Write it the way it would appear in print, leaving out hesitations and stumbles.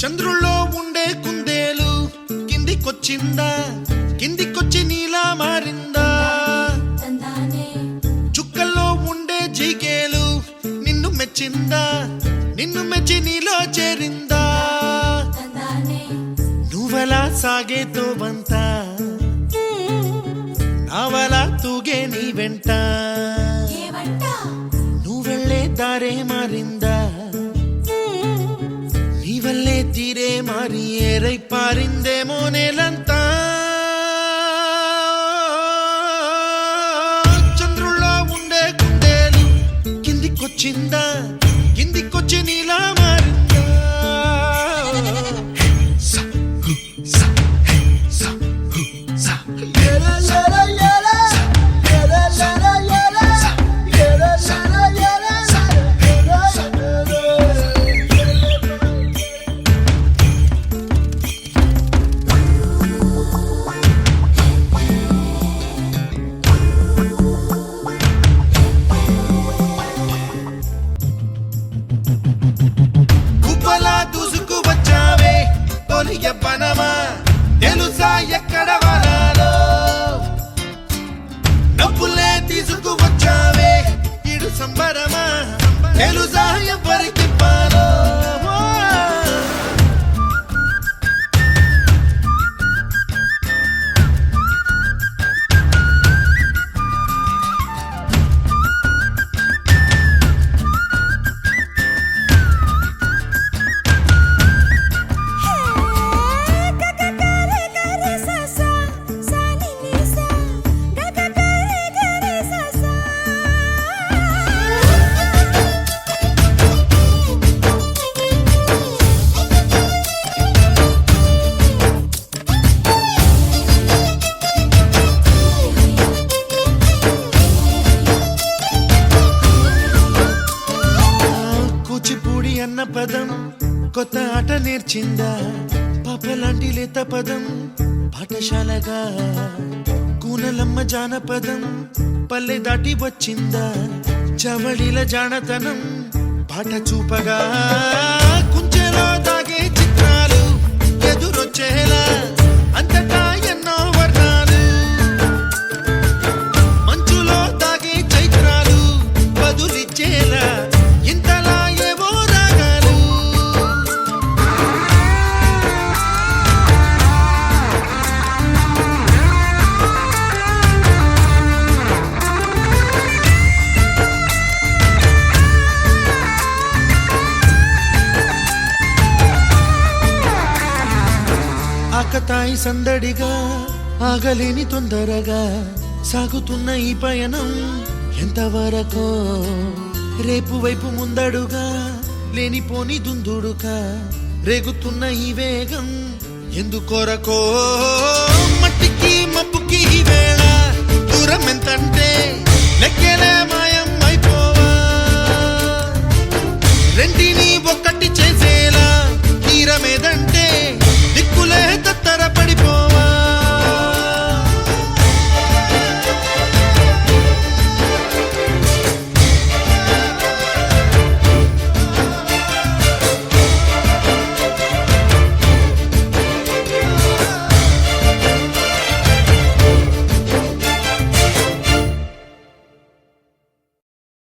చంద్రుల్లో ఉండే కుందేలు కిందికొచ్చిందా, కిందికొచ్చి నీలా మారిందా? చుక్కల్లో ఉండే జిగేలు నిన్ను మెచ్చిందా, నిన్ను మెచ్చి నీలో చేరిందా? నువ్వలా సాగేతో బంత, నావలా తూగే నీ వెంట, నువ్వెళ్ళే దారే మారిందా, నీ వల్లే తీరే మారి ఏరై పారిందేమో నేలంతా. చంద్రుల్లో ఉండే కుందేలు కిందికొచ్చిందా, కిందికొచ్చి నీలా మారిందా? యవ్వనమా తెలుసా ఎక్కడ వనాలో, నవ్వులే తీసుకువచ్చావే ఇడు సంబరమా తెలుసా ఎవరికి పాలో? అన్న పదం కొత్త ఆట నేర్చిందా, పాపలాంటి లేత పదం పాఠశాలగా, కూనలమ్మ జానపదం పల్లె దాటి వచ్చిందా, చవళిల జానతనం పాట చూపగా, కుంచెలో దాగే చిత్రాలు ఎదురొచ్చేలా అంతటా ఎన్నో వర్ణాలు, మంచులో దాగే చైత్రాలు బదులిచ్చేలా ఇంతలా ఆకతాయి సందడిగా ఆగలేని తొందరగా సాగుతున్న ఈ పయనం ఎంతవరకో, రేపు వైపు ముందడుగా లేనిపోని దుందుడుగా రేగుతున్న ఈ వేగం ఎందుకొరకో? మట్టికి మబ్బుకి ఈ వేళ దూరం ఎంతంటే లెక్కలే